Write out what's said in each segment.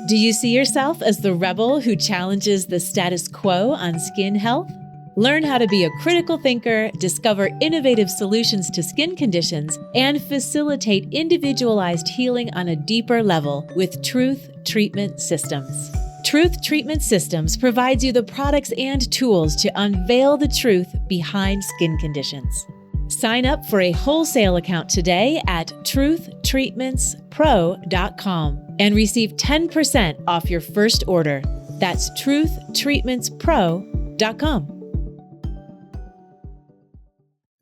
Do you see yourself as the rebel who challenges the status quo on skin health? Learn how to be a critical thinker, discover innovative solutions to skin conditions, and facilitate individualized healing on a deeper level with Truth Treatment Systems. Truth Treatment Systems provides you the products and tools to unveil the truth behind skin conditions. Sign up for a wholesale account today at truthtreatmentspro.com and receive 10% off your first order. That's truthtreatmentspro.com.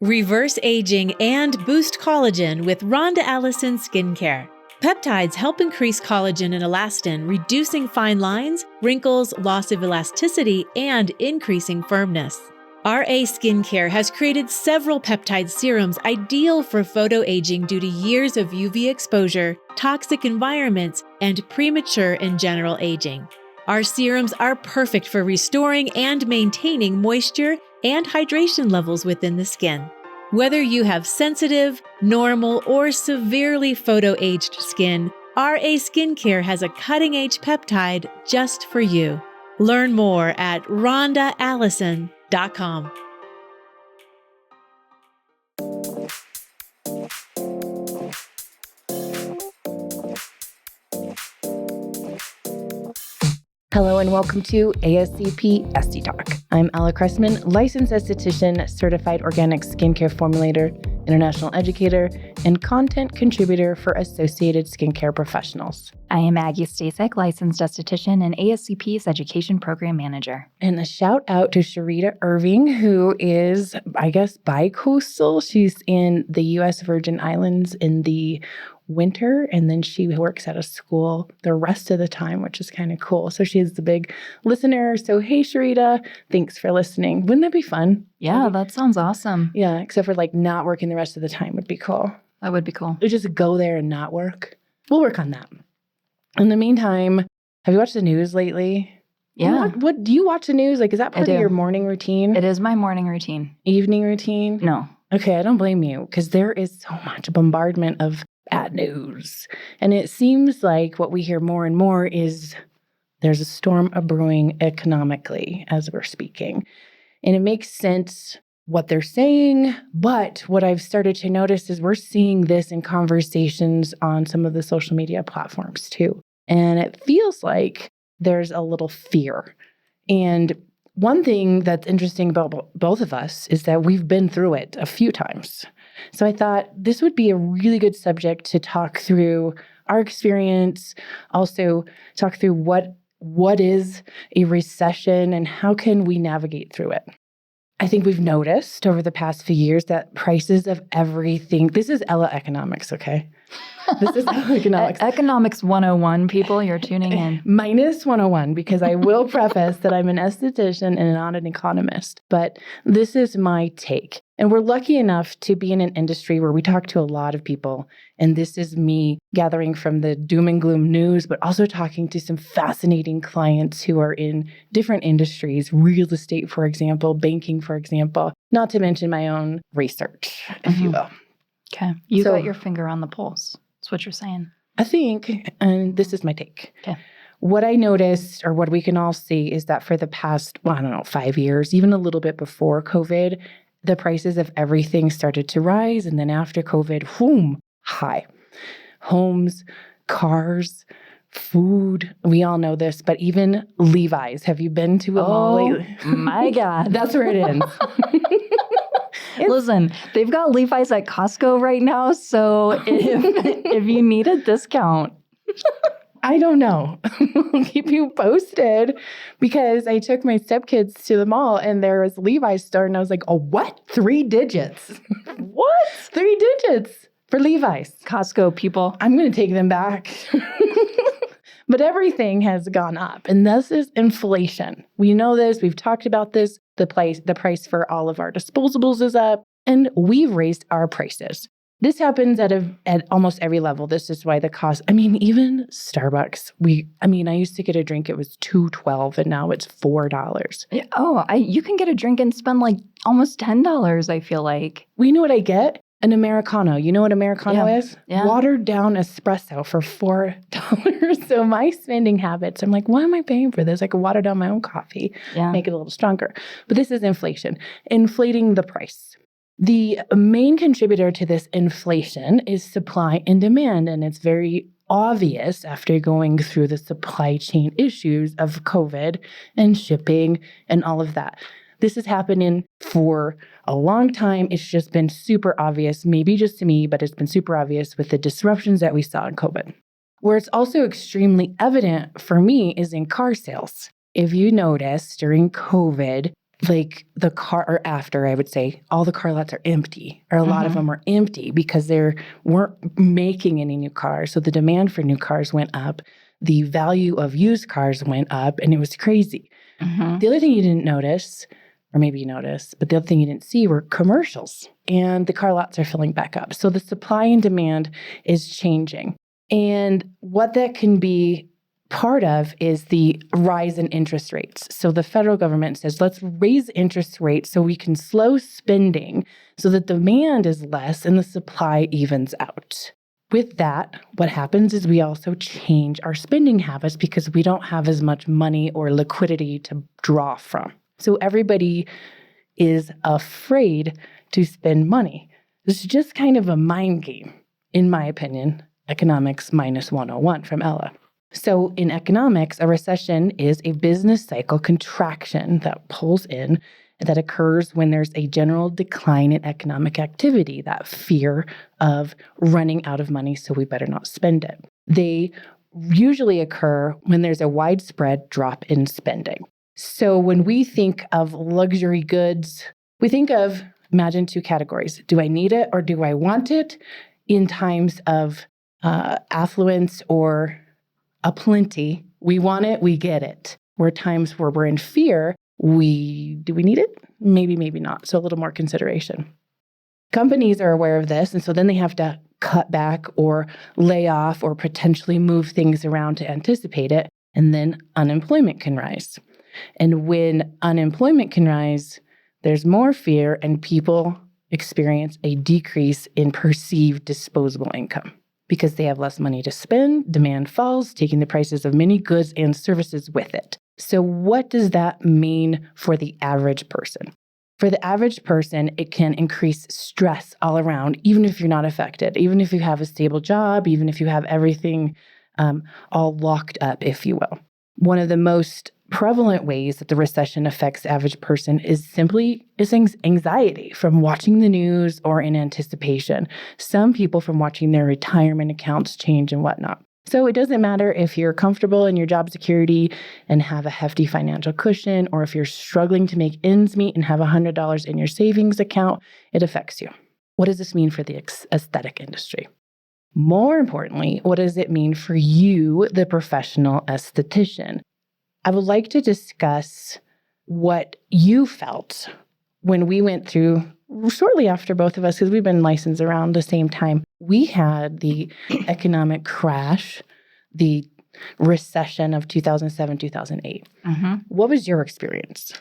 Reverse aging and boost collagen with Rhonda Allison Skincare. Peptides help increase collagen and elastin, reducing fine lines, wrinkles, loss of elasticity, and increasing firmness. RA Skincare has created several peptide serums ideal for photoaging due to years of UV exposure, toxic environments, and premature and general aging. Our serums are perfect for restoring and maintaining moisture and hydration levels within the skin. Whether you have sensitive, normal, or severely photoaged skin, RA Skincare has a cutting-edge peptide just for you. Learn more at rhondaallison.com. Hello and welcome to ASCP Esty Talk. I'm Ella Cressman, licensed esthetician, certified organic skincare formulator, international educator, and content contributor for Associated Skincare Professionals. I am Maggie Staszcuk, licensed esthetician and ASCP's education program manager. And a shout out to Sharita Irving, who is, I guess, bi-coastal. She's in the U.S. Virgin Islands in the winter, and then she works at a school the rest of the time, which is kind of cool. So she's the big listener. So hey, Sharita, thanks for listening. Wouldn't that be fun? Yeah, that sounds awesome. Yeah, except for like not working the rest of the time would be cool. That would be cool. We just go there and not work. We'll work on that. In the meantime, have you watched the news lately? Yeah. What do you watch the news? Like, is that part of your morning routine? It is my morning routine. Evening routine? No. Okay, I don't blame you, because there is so much bombardment of bad news. And it seems like what we hear more and more is there's a storm brewing economically as we're speaking. And it makes sense what they're saying, but what I've started to notice is we're seeing this in conversations on some of the social media platforms too. And it feels like there's a little fear. And one thing that's interesting about both of us is that we've been through it a few times. So I thought this would be a really good subject to talk through our experience, also talk through what is a recession and how can we navigate through it. I think we've noticed over the past few years that prices of everything, this is Ella economics, okay? This is Ella economics. Economics 101, people, you're tuning in. Minus 101, because I will preface that I'm an esthetician and not an economist. But this is my take. And we're lucky enough to be in an industry where we talk to a lot of people. And this is me gathering from the doom and gloom news, but also talking to some fascinating clients who are in different industries, real estate, for example, banking, for example, not to mention my own research, if you will. Okay. You got your finger on the pulse. That's what you're saying. I think, and this is my take. Okay. What I noticed, or what we can all see, is that for the past, 5 years, even a little bit before COVID, the prices of everything started to rise. And then after COVID, boom, high. Homes, cars, food. We all know this, but even Levi's. Have you been to a mall lately? My God. That's where it ends. Listen, they've got Levi's at Costco right now, so if you need a discount. I don't know. I'll keep you posted, because I took my stepkids to the mall and there was Levi's store and I was like, oh, what? 3 digits. What? 3 digits for Levi's. Costco people. I'm going to take them back. But everything has gone up, and this is inflation. We know this. We've talked about this. The price for all of our disposables is up, and we've raised our prices. This happens at almost every level. This is why the cost, even Starbucks, I used to get a drink, it was $2.12 and now it's $4. Oh, you can get a drink and spend like almost $10, I feel like. We know what I get? An Americano. You know what Americano is? Yeah. Watered down espresso for $4. So my spending habits, I'm like, why am I paying for this? I could water down my own coffee, make it a little stronger. But this is inflation, inflating the price. The main contributor to this inflation is supply and demand, and it's very obvious after going through the supply chain issues of COVID and shipping and all of that. This has happened for a long time. It's just been super obvious, maybe just to me, but it's been super obvious with the disruptions that we saw in COVID. Where it's also extremely evident for me is in car sales. If you notice during COVID, like the car, or after, I would say, all the car lots are empty, or a lot of them are empty because they weren't making any new cars. So the demand for new cars went up. The value of used cars went up, and it was crazy. The other thing you didn't notice, or maybe you noticed, but the other thing you didn't see were commercials, and the car lots are filling back up. So the supply and demand is changing. And what that can be part of is the rise in interest rates. So the federal government says, let's raise interest rates so we can slow spending so that demand is less and the supply evens out. With that, what happens is we also change our spending habits because we don't have as much money or liquidity to draw from. So everybody is afraid to spend money. This is just kind of a mind game, in my opinion. Economics minus 101 from Ella. So in economics, a recession is a business cycle contraction that pulls in, that occurs when there's a general decline in economic activity, that fear of running out of money, so we better not spend it. They usually occur when there's a widespread drop in spending. So when we think of luxury goods, we think of, imagine two categories. Do I need it or do I want it? In times of affluence or aplenty, we want it, we get it. Where times where we're in fear, do we need it? Maybe, maybe not. So a little more consideration. Companies are aware of this, and so then they have to cut back or lay off or potentially move things around to anticipate it, and then unemployment can rise. And when unemployment can rise, there's more fear and people experience a decrease in perceived disposable income. Because they have less money to spend, demand falls, taking the prices of many goods and services with it. So what does that mean for the average person? For the average person, it can increase stress all around, even if you're not affected, even if you have a stable job, even if you have everything all locked up, if you will. One of the most prevalent ways that the recession affects the average person is anxiety from watching the news or in anticipation. Some people from watching their retirement accounts change and whatnot. So it doesn't matter if you're comfortable in your job security and have a hefty financial cushion, or if you're struggling to make ends meet and have $100 in your savings account, it affects you. What does this mean for the aesthetic industry? More importantly, what does it mean for you, the professional esthetician? I would like to discuss what you felt when we went through, shortly after both of us, because we've been licensed around the same time, we had the economic crash, the recession of 2007, 2008. What was your experience?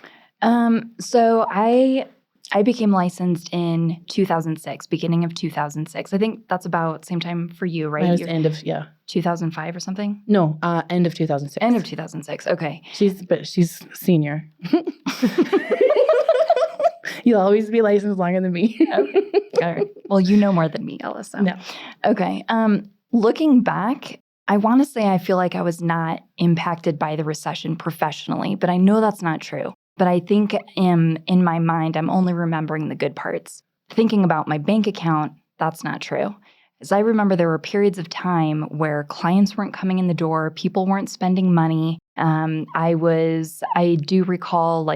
So I became licensed in 2006, beginning of 2006. I think that's about same time for you, right? It was end of, 2005 or something? No, end of 2006. End of 2006, okay. She's senior. You'll always be licensed longer than me. Okay. All right. Well, you know more than me, Ella. So. No. Okay. Looking back, I want to say I feel like I was not impacted by the recession professionally, but I know that's not true. But I think in my mind, I'm only remembering the good parts. Thinking about my bank account, that's not true. As I remember, there were periods of time where clients weren't coming in the door, people weren't spending money. I do recall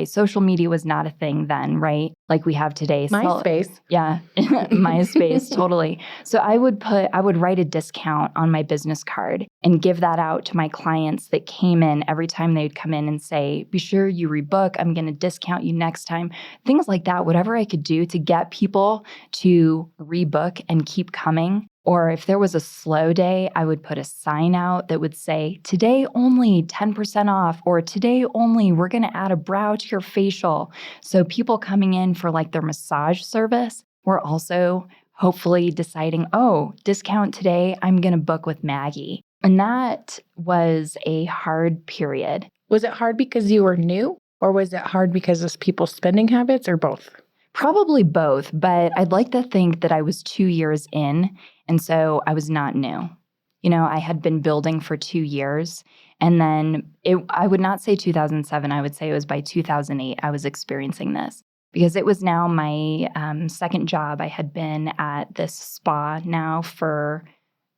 social media was not a thing then, right? Like we have today. MySpace. Yeah, MySpace, totally. So I would write a discount on my business card and give that out to my clients that came in every time they'd come in and say, be sure you rebook, I'm going to discount you next time. Things like that, whatever I could do to get people to rebook and keep coming. Or if there was a slow day, I would put a sign out that would say, today only 10% off, or today only we're going to add a brow to your facial. So people coming in for like their massage service, we're also hopefully deciding, oh, discount today, I'm going to book with Maggie. And that was a hard period. Was it hard because you were new, or was it hard because of people's spending habits, or both? Probably both, but I'd like to think that I was 2 years in, and so I was not new. I had been building for 2 years, and then I would not say 2007, I would say it was by 2008 I was experiencing this, because it was now my second job. I had been at this spa now for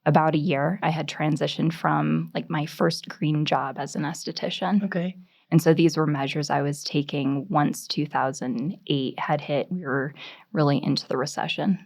about a year. I had transitioned from like my first green job as an esthetician. Okay. And so these were measures I was taking once 2008 had hit. We were really into the recession.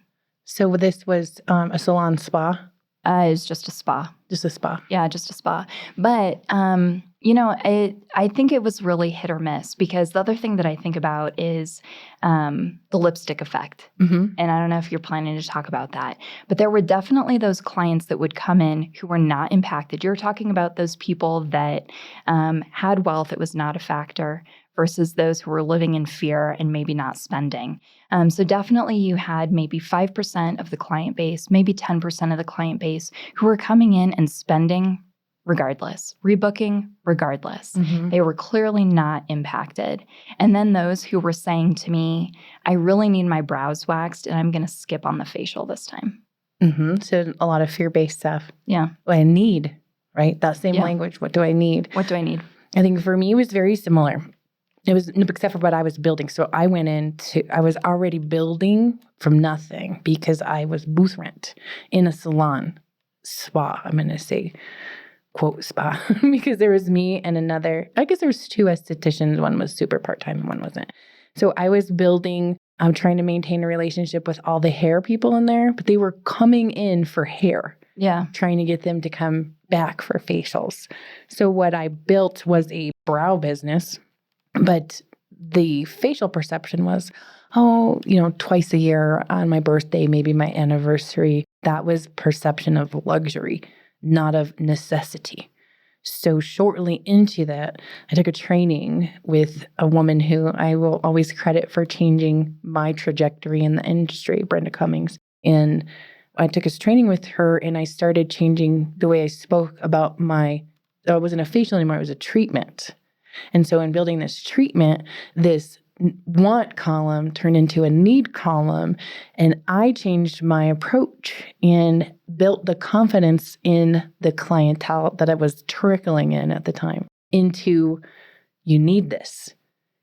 So this was a salon spa? It was just a spa. Just a spa. Yeah, just a spa. But, I think it was really hit or miss, because the other thing that I think about is the lipstick effect. Mm-hmm. And I don't know if you're planning to talk about that, but there were definitely those clients that would come in who were not impacted. You're talking about those people that had wealth, it was not a factor, versus those who were living in fear and maybe not spending. So definitely you had maybe 5% of the client base, maybe 10% of the client base who were coming in and spending regardless, rebooking regardless. Mm-hmm. They were clearly not impacted. And then those who were saying to me, I really need my brows waxed and I'm going to skip on the facial this time. Mm-hmm. So a lot of fear-based stuff. Yeah. What I need, right? That same Yeah. language. What do I need? What do I need? I think for me, it was very similar. It was, except for what I was building. So I was already building from nothing because I was booth rent in a salon spa. I'm going to say, quote, spa, because there was me and another, I guess there was 2 estheticians. One was super part-time and one wasn't. So I was building, I'm trying to maintain a relationship with all the hair people in there, but they were coming in for hair. Yeah. Trying to get them to come back for facials. So what I built was a brow business. But the facial perception was, twice a year on my birthday, maybe my anniversary. That was perception of luxury, not of necessity. So shortly into that, I took a training with a woman who I will always credit for changing my trajectory in the industry, Brenda Cummings. And I took this training with her and I started changing the way I spoke about it wasn't a facial anymore, it was a treatment. And so in building this treatment, this want column turned into a need column. And I changed my approach and built the confidence in the clientele that I was trickling in at the time into, you need this.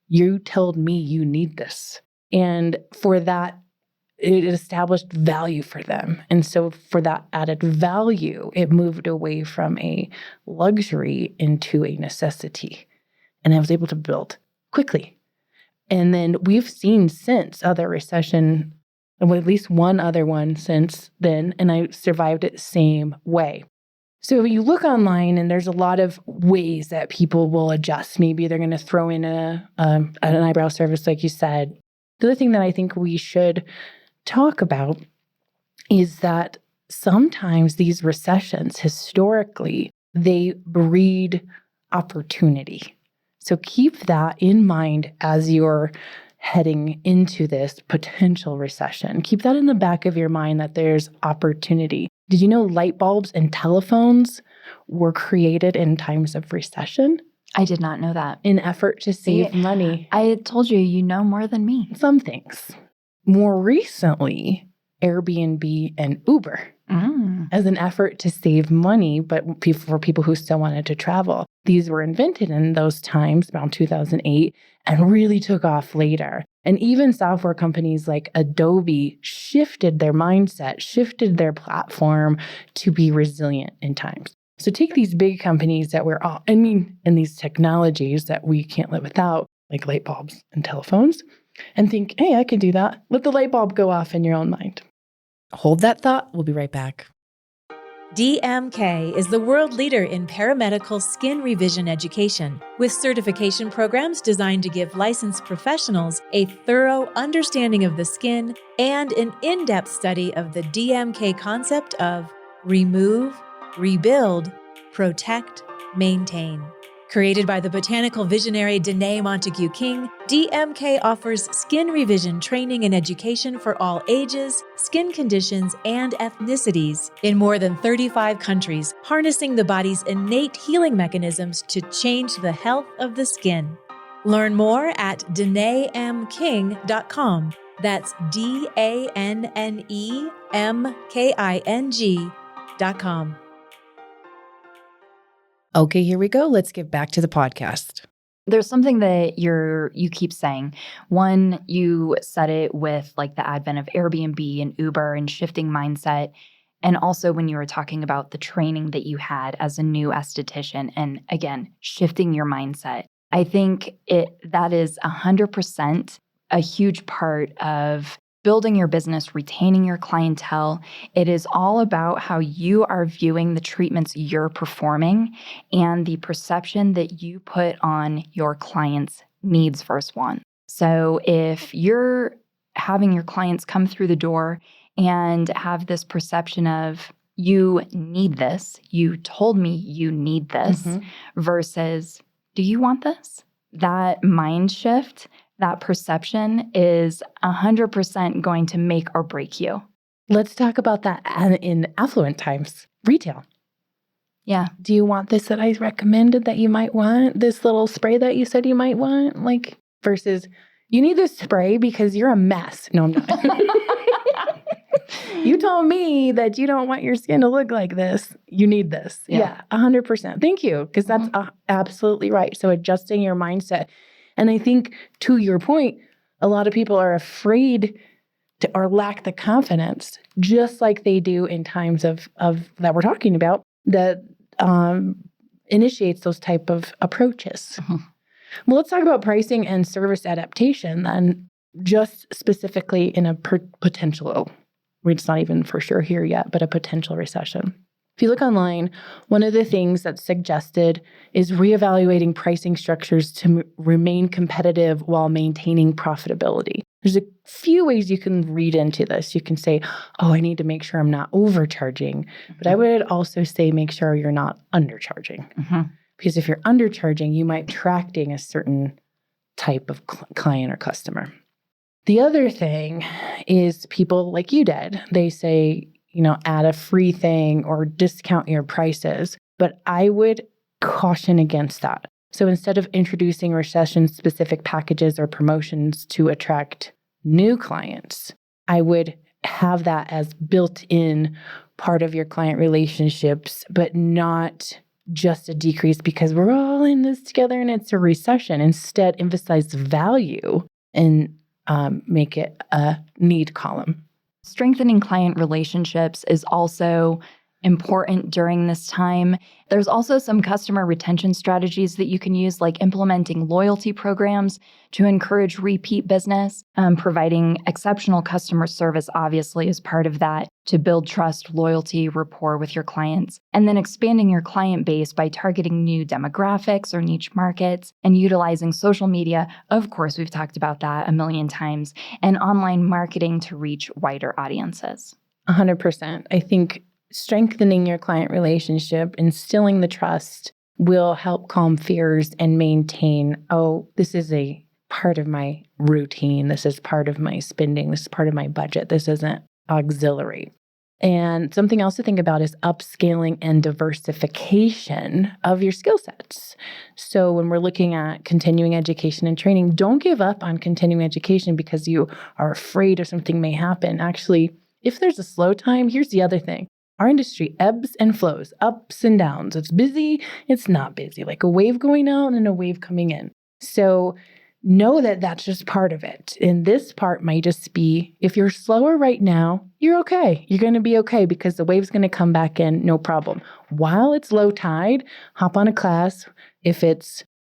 You told me you need this. And for that, it established value for them. And so for that added value, it moved away from a luxury into a necessity. And I was able to build quickly. And then we've seen since other recession, well, at least one other one since then, and I survived it the same way. So you look online and there's a lot of ways that people will adjust. Maybe they're going to throw in an eyebrow service, like you said. The other thing that I think we should talk about is that sometimes these recessions, historically, they breed opportunity. So keep that in mind as you're heading into this potential recession. Keep that in the back of your mind that there's opportunity. Did you know light bulbs and telephones were created in times of recession? I did not know that. In effort to save money. I told you, you know more than me. Some things. More recently, Airbnb and Uber as an effort to save money, but for people who still wanted to travel. These were invented in those times, around 2008, and really took off later. And even software companies like Adobe shifted their mindset, shifted their platform to be resilient in times. So take these big companies that and these technologies that we can't live without, like light bulbs and telephones, and think, hey, I can do that. Let the light bulb go off in your own mind. Hold that thought. We'll be right back. DMK is the world leader in paramedical skin revision education, with certification programs designed to give licensed professionals a thorough understanding of the skin and an in-depth study of the DMK concept of remove, rebuild, protect, maintain. Created by the botanical visionary Danae Montague King, DMK offers skin revision training and education for all ages, skin conditions, and ethnicities in more than 35 countries, harnessing the body's innate healing mechanisms to change the health of the skin. Learn more at DanaeMKing.com. That's DANNEMKING.com. Okay, here we go. Let's get back to the podcast. There's something that you keep saying. One, you said it with like the advent of Airbnb and Uber and shifting mindset. And also when you were talking about the training that you had as a new esthetician and again, shifting your mindset. I think that is 100% a huge part of building your business, retaining your clientele. It is all about how you are viewing the treatments you're performing and the perception that you put on your clients' needs versus wants. So if you're having your clients come through the door and have this perception of, you need this, you told me you need this, versus, do you want this? That mind shift, that perception is 100% going to make or break you. Let's talk about that in affluent times. Retail. Yeah. Do you want this that I recommended that you might want? This little spray that you said you might want? Like, versus, you need this spray because you're a mess. No, I'm not. You told me that you don't want your skin to look like this. You need this. Yeah, 100%. Thank you, because that's absolutely right. So adjusting your mindset. And I think to your point, a lot of people are afraid to or lack the confidence, just like they do in times of that we're talking about, that initiates those type of approaches. Well, let's talk about pricing and service adaptation then, just specifically in a potential, it's not even for sure here yet, but a potential recession. If you look online, one of the things that's suggested is reevaluating pricing structures to remain competitive while maintaining profitability. There's a few ways you can read into this. You can say, oh, I need to make sure I'm not overcharging. But I would also say make sure you're not undercharging. Because if you're undercharging, you might be attracting a certain type of client or customer. The other thing is people like you did. They say, add a free thing or discount your prices. But I would caution against that. So instead of introducing recession-specific packages or promotions to attract new clients, I would have that as built-in part of your client relationships, but not just a decrease because we're all in this together and it's a recession. Instead, emphasize value and make it a need column. Strengthening client relationships is also important during this time. There's also some customer retention strategies that you can use, like implementing loyalty programs to encourage repeat business. Providing exceptional customer service, obviously, is part of that to build trust, loyalty, rapport with your clients. And then expanding your client base by targeting new demographics or niche markets and utilizing social media. Of course, we've talked about that a million times, and online marketing to reach wider audiences. 100%. I think strengthening your client relationship, instilling the trust will help calm fears and maintain, this is a part of my routine. This is part of my spending. This is part of my budget. This isn't auxiliary. And something else to think about is upscaling and diversification of your skill sets. So when we're looking at continuing education and training, don't give up on continuing education because you are afraid of something may happen. Actually, if there's a slow time, here's the other thing. Our industry ebbs and flows, ups and downs. It's busy, it's not busy, like a wave going out and a wave coming in. So know that that's just part of it. And this part might just be, if you're slower right now, you're okay. You're going to be okay because the wave's going to come back in, no problem. While it's low tide, hop on a class. If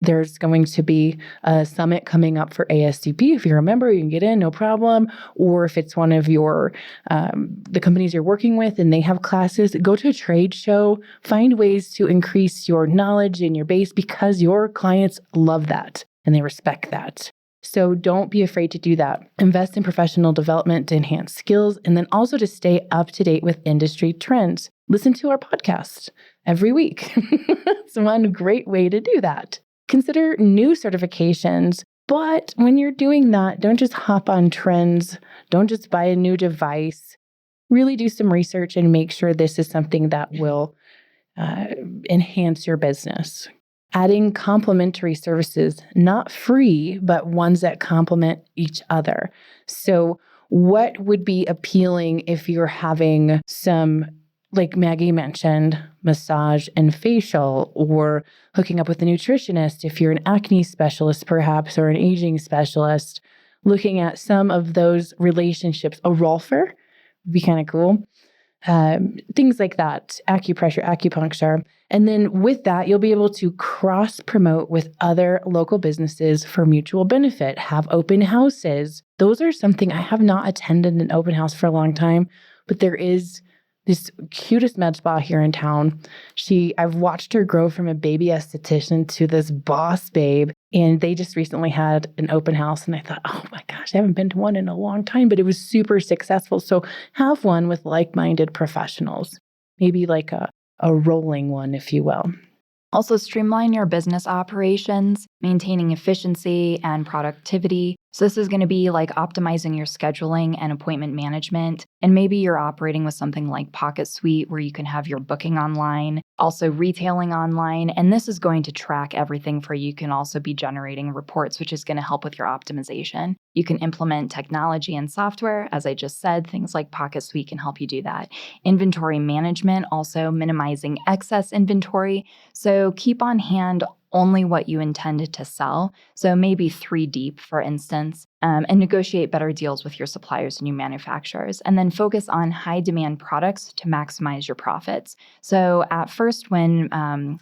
there's going to be a summit coming up for ASCP. If you're a member, you can get in, no problem. Or if it's one of your, the companies you're working with and they have classes, go to a trade show, find ways to increase your knowledge and your base because your clients love that and they respect that. So don't be afraid to do that. Invest in professional development to enhance skills and then also to stay up to date with industry trends. listen to our podcast every week. It's one great way to do that. Consider new certifications, but when you're doing that, don't just hop on trends. Don't just buy a new device. Really do some research and make sure this is something that will enhance your business. Adding complementary services, not free, but ones that complement each other. So what would be appealing if you're having some, like Maggie mentioned, massage and facial, or hooking up with a nutritionist if you're an acne specialist perhaps, or an aging specialist, looking at some of those relationships. A rolfer would be kind of cool. Things like that, acupressure, acupuncture. And then with that, you'll be able to cross-promote with other local businesses for mutual benefit, have open houses. Those are something I have not attended an open house for a long time, but there is this cutest med spa here in town. I've watched her grow from a baby esthetician to this boss babe. And they just recently had an open house. And I thought, oh my gosh, I haven't been to one in a long time, but it was super successful. So have one with like-minded professionals, maybe like a rolling one, if you will. Also, streamline your business operations, maintaining efficiency and productivity. So this is going to be like optimizing your scheduling and appointment management. And maybe you're operating with something like Pocket Suite where you can have your booking online, also retailing online. And this is going to track everything for you. You can also be generating reports, which is going to help with your optimization. You can implement technology and software. As I just said, things like Pocket Suite can help you do that. Inventory management, also minimizing excess inventory. So keep on hand only what you intended to sell. So maybe 3 deep, for instance, and negotiate better deals with your suppliers and your manufacturers. And then focus on high demand products to maximize your profits. So at first, when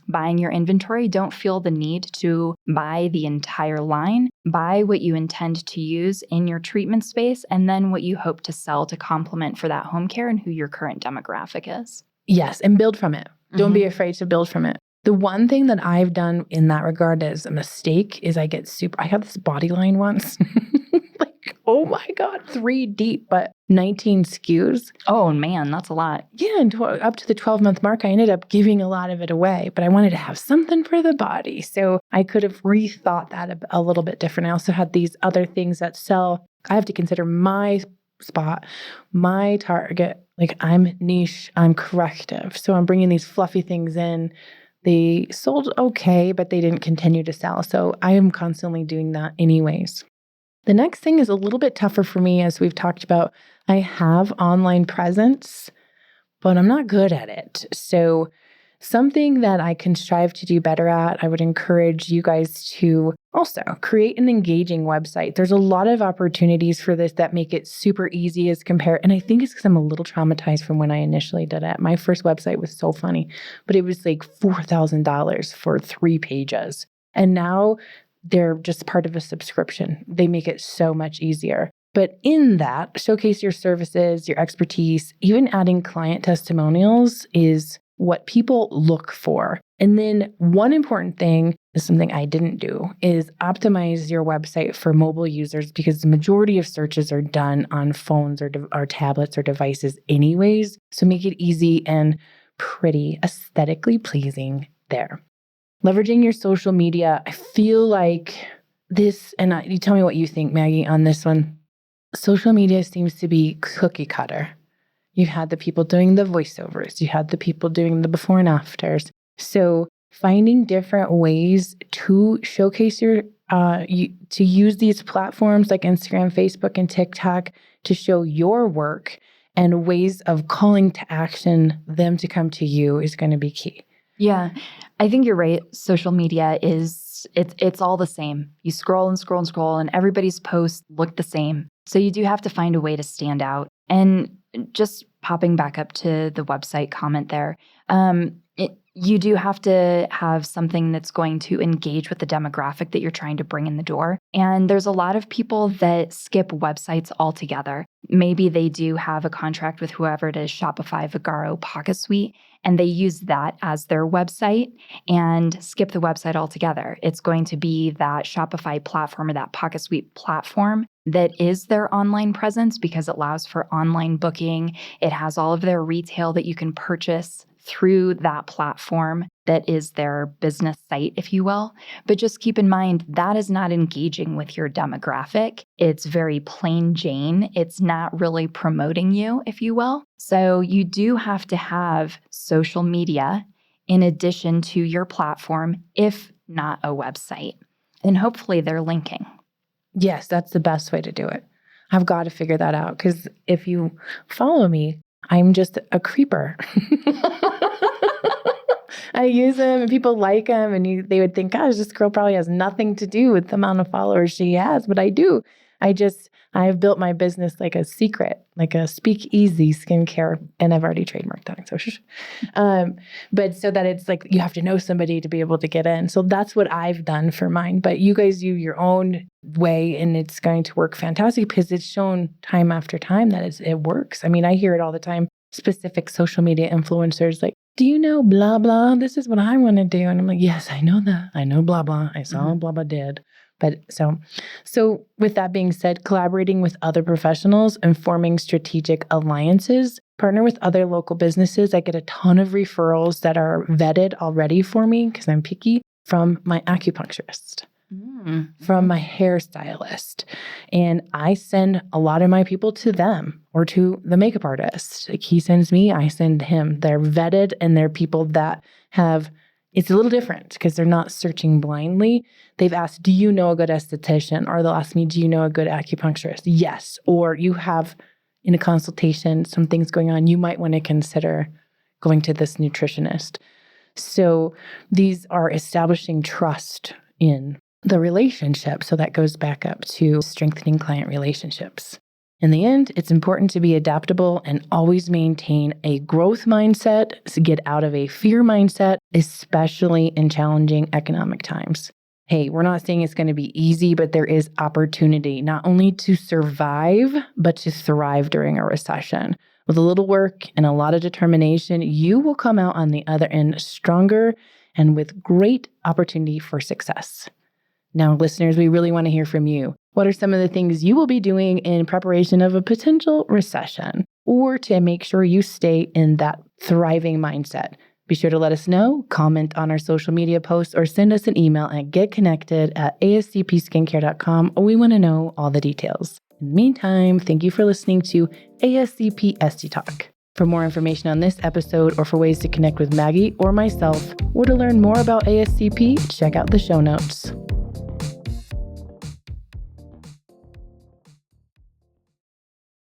buying your inventory, don't feel the need to buy the entire line. Buy what you intend to use in your treatment space, and then what you hope to sell to complement for that home care and who your current demographic is. Yes, and build from it. Don't be afraid to build from it. The one thing that I've done in that regard as a mistake is I had this body line once. Like, oh my God, 3 deep, but 19 SKUs. Oh man, that's a lot. Yeah, and up to the 12-month mark, I ended up giving a lot of it away, but I wanted to have something for the body. So I could have rethought that a little bit different. I also had these other things that sell. I have to consider my spot, my target. Like, I'm niche, I'm corrective. So I'm bringing these fluffy things in. They sold okay, but they didn't continue to sell. So I am constantly doing that anyways. The next thing is a little bit tougher for me, as we've talked about. I have online presence, but I'm not good at it. So something that I can strive to do better at, I would encourage you guys to also create an engaging website. There's a lot of opportunities for this that make it super easy as compared. And I think it's because I'm a little traumatized from when I initially did it. My first website was so funny, but it was like $4,000 for 3 pages. And now they're just part of a subscription. They make it so much easier. But in that, showcase your services, your expertise. Even adding client testimonials is what people look for. And then one important thing is something I didn't do is optimize your website for mobile users, because the majority of searches are done on phones or tablets or devices anyways. So make it easy and pretty, aesthetically pleasing there. Leveraging your social media. I feel like this, and you tell me what you think, Maggie, on this one. Social media seems to be cookie cutter. You had the people doing the voiceovers. You had the people doing the before and afters. So finding different ways to showcase to use these platforms like Instagram, Facebook, and TikTok to show your work, and ways of calling to action them to come to you is going to be key. Yeah, I think you're right. Social media it's all the same. You scroll and scroll and scroll, and everybody's posts look the same. So you do have to find a way to stand out. And just popping back up to the website comment there, you do have to have something that's going to engage with the demographic that you're trying to bring in the door. And there's a lot of people that skip websites altogether. Maybe they do have a contract with whoever it is, Shopify, Vagaro, Pocket Suite, and they use that as their website and skip the website altogether. It's going to be that Shopify platform or that Pocket Suite platform that is their online presence because it allows for online booking. It has all of their retail that you can purchase through that platform that is their business site, if you will. But just keep in mind, that is not engaging with your demographic. It's very plain Jane. It's not really promoting you, if you will. So you do have to have social media in addition to your platform, if not a website. And hopefully they're linking. Yes, that's the best way to do it. I've got to figure that out because if you follow me, I'm just a creeper. I use them and people like them and they would think, gosh, this girl probably has nothing to do with the amount of followers she has, but I do. I've built my business like a secret, like a speakeasy skincare, and I've already trademarked that. So, but so that it's like you have to know somebody to be able to get in. So that's what I've done for mine. But you guys do your own way, and it's going to work fantastic because it's shown time after time that it works. I mean, I hear it all the time. Specific social media influencers like, do you know blah, blah? This is what I want to do. And I'm like, yes, I know that. I know blah, blah. I saw blah, blah did. But so with that being said, collaborating with other professionals and forming strategic alliances, partner with other local businesses. I get a ton of referrals that are vetted already for me because I'm picky from my acupuncturist, from my hairstylist. And I send a lot of my people to them or to the makeup artist. Like he sends me, I send him. They're vetted and they're people that have, it's a little different because they're not searching blindly. They've asked, do you know a good esthetician? Or they'll ask me, do you know a good acupuncturist? Yes. Or you have in a consultation some things going on. You might want to consider going to this nutritionist. So these are establishing trust in the relationship. So that goes back up to strengthening client relationships. In the end, it's important to be adaptable and always maintain a growth mindset to get out of a fear mindset, especially in challenging economic times. Hey, we're not saying it's going to be easy, but there is opportunity not only to survive, but to thrive during a recession. With a little work and a lot of determination, you will come out on the other end stronger and with great opportunity for success. Now, listeners, we really want to hear from you. What are some of the things you will be doing in preparation of a potential recession or to make sure you stay in that thriving mindset? Be sure to let us know, comment on our social media posts, or send us an email at getconnected@ascpskincare.com. We want to know all the details. In the meantime, thank you for listening to ASCP Esty Talk. For more information on this episode or for ways to connect with Maggie or myself or to learn more about ASCP, check out the show notes.